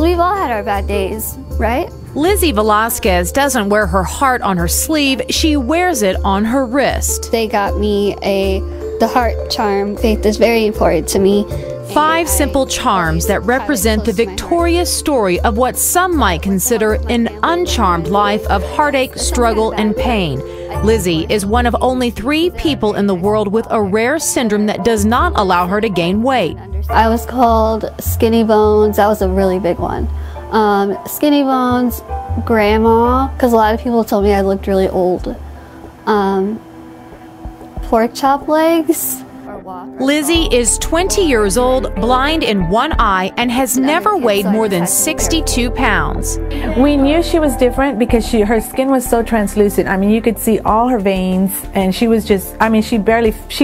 we've all had our bad days, right? Lizi Velaskez doesn't wear her heart on her sleeve, she wears it on her wrist. They got me the heart charm. Faith is very important to me. 5 simple charms that represent the victorious story of what some might consider an uncharmed life of heartache, struggle, and pain. Lizzie is one of only 3 people in the world with a rare syndrome that does not allow her to gain weight. I was called Skinny Bones. That was a really big one. Skinny Bones, Grandma, because a lot of people told me I looked really old. Pork chop legs. Lizzie is 20 years old, blind in one eye, and has never weighed more than 62 pounds. We knew she was different because her skin was so translucent. I mean, you could see all her veins, and she was just, I mean, she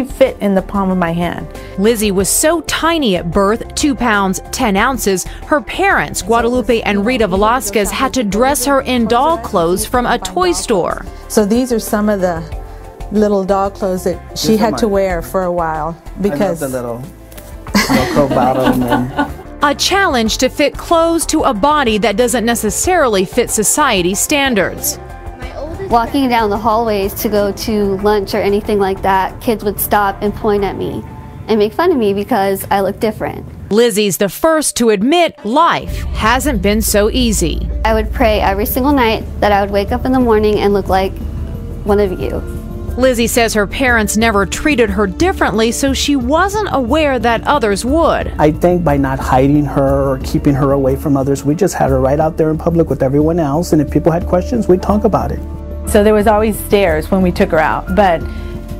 fit in the palm of my hand. Lizzie was so tiny at birth, 2 pounds, 10 ounces, her parents, Guadalupe and Rita Velasquez, had to dress her in doll clothes from a toy store. So these are some of the little doll clothes that she had to wear for a while because the little bottom and a challenge to fit clothes to a body that doesn't necessarily fit society standards. Walking down the hallways to go to lunch or anything like that, kids would stop and point at me and make fun of me because I look different. Lizzie's the first to admit life hasn't been so easy. I would pray every single night that I would wake up in the morning and look like one of you. Lizzie says her parents never treated her differently, so she wasn't aware that others would. I think by not hiding her or keeping her away from others, we just had her right out there in public with everyone else, and if people had questions, we'd talk about it. So there was always stares when we took her out, but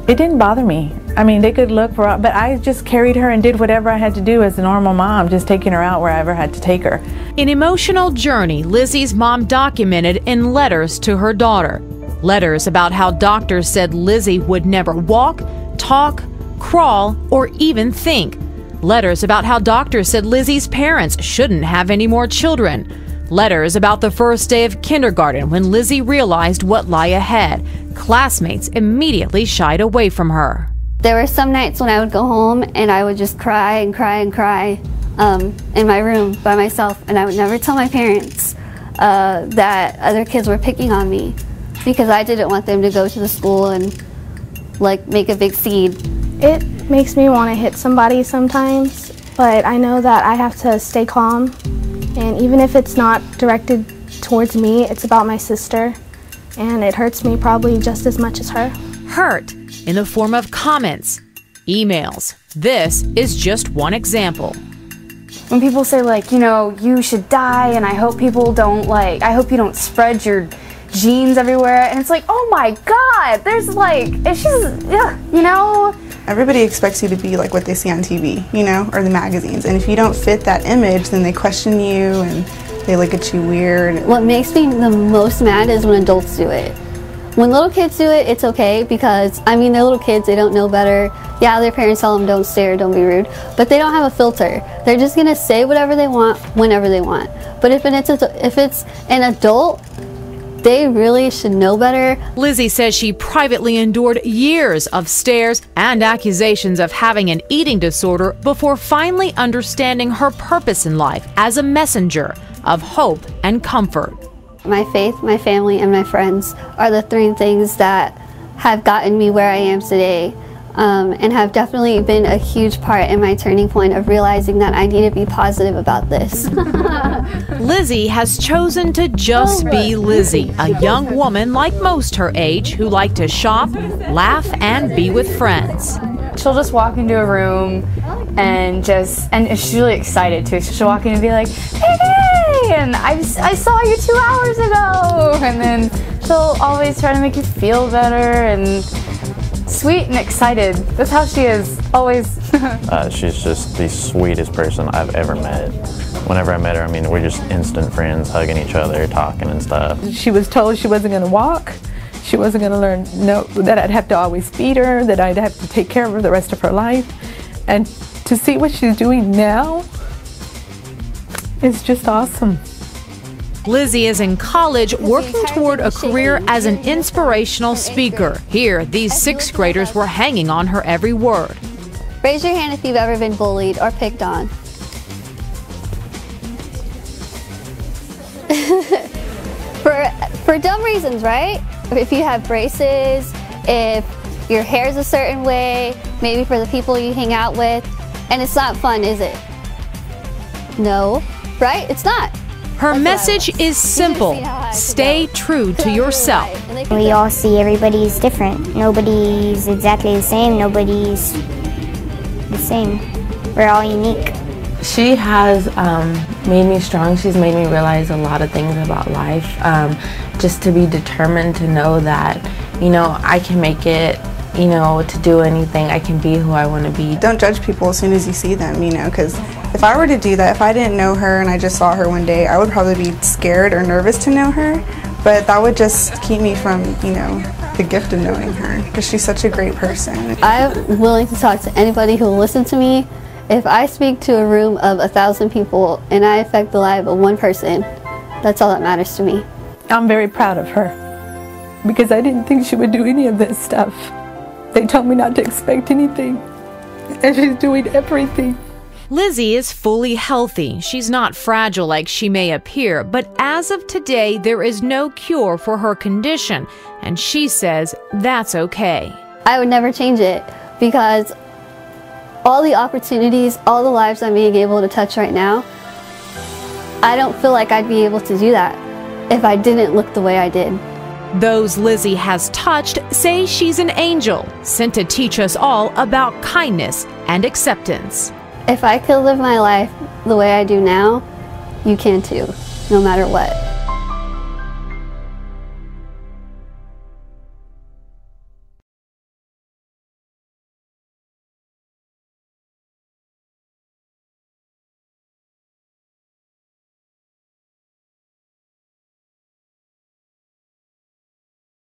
it didn't bother me. I mean, they could look for, but I just carried her and did whatever I had to do as a normal mom, just taking her out wherever I had to take her. An emotional journey Lizzie's mom documented in letters to her daughter. Letters about how doctors said Lizzie would never walk, talk, crawl, or even think. Letters about how doctors said Lizzie's parents shouldn't have any more children. Letters about the first day of kindergarten when Lizzie realized what lay ahead. Classmates immediately shied away from her. There were some nights when I would go home and I would just cry and cry and cry in my room by myself, and I would never tell my parents that other kids were picking on me, because I didn't want them to go to the school and like make a big scene. It makes me want to hit somebody sometimes, but I know that I have to stay calm, and even if it's not directed towards me, it's about my sister, and it hurts me probably just as much as her. Hurt in the form of comments, emails. This is just one example. When people say, like, you know, you should die, and I hope people don't, like, I hope you don't spread your genes everywhere, and it's like, oh my god, there's like, it's just, yeah, you know? Everybody expects you to be like what they see on TV, you know, or the magazines, and if you don't fit that image, then they question you and they look at you weird. What makes me the most mad is when adults do it. When little kids do it, it's okay, because, I mean, they're little kids, they don't know better. Yeah, their parents tell them don't stare, don't be rude, but they don't have a filter. They're just gonna say whatever they want, whenever they want. But if it's an adult, they really should know better. Lizzie says she privately endured years of stares and accusations of having an eating disorder before finally understanding her purpose in life as a messenger of hope and comfort. My faith, my family, and my friends are the 3 things that have gotten me where I am today, and have definitely been a huge part in my turning point of realizing that I need to be positive about this. Lizzie has chosen to just be Lizzie, a young woman like most her age who like to shop, laugh, and be with friends. She'll just walk into a room and she's really excited too. So she'll walk in and be like, hey, and I saw you 2 hours ago. And then she'll always try to make you feel better and sweet and excited. That's how she is, always. She's just the sweetest person I've ever met. Whenever I met her, I mean, we're just instant friends, hugging each other, talking and stuff. She was told she wasn't going to walk. She wasn't going to learn, that I'd have to always feed her, that I'd have to take care of her the rest of her life. And to see what she's doing now is just awesome. Lizzie is in college working toward a career as an inspirational speaker. Here, these 6th graders were hanging on her every word. Raise your hand if you've ever been bullied or picked on. For dumb reasons, right? If you have braces, if your hair's a certain way, maybe for the people you hang out with, and it's not fun, is it? No, right? It's not. Her message is simple. Stay true to yourself. We all see everybody's different. Nobody's exactly the same. Nobody's the same. We're all unique. She has made me strong. She's made me realize a lot of things about life. Just to be determined to know that, you know, I can make it, you know, to do anything. I can be who I want to be. Don't judge people as soon as you see them, you know, because if I were to do that, if I didn't know her and I just saw her one day, I would probably be scared or nervous to know her, but that would just keep me from, you know, the gift of knowing her, because she's such a great person. I'm willing to talk to anybody who will listen to me. If I speak to a room of 1,000 people and I affect the life of one person, that's all that matters to me. I'm very proud of her because I didn't think she would do any of this stuff. They told me not to expect anything, and she's doing everything. Lizzie is fully healthy. She's not fragile like she may appear, but as of today, there is no cure for her condition, and she says that's okay. I would never change it because all the opportunities, all the lives I'm being able to touch right now, I don't feel like I'd be able to do that if I didn't look the way I did. Those Lizzie has touched say she's an angel, sent to teach us all about kindness and acceptance. If I could live my life the way I do now, you can too, no matter what.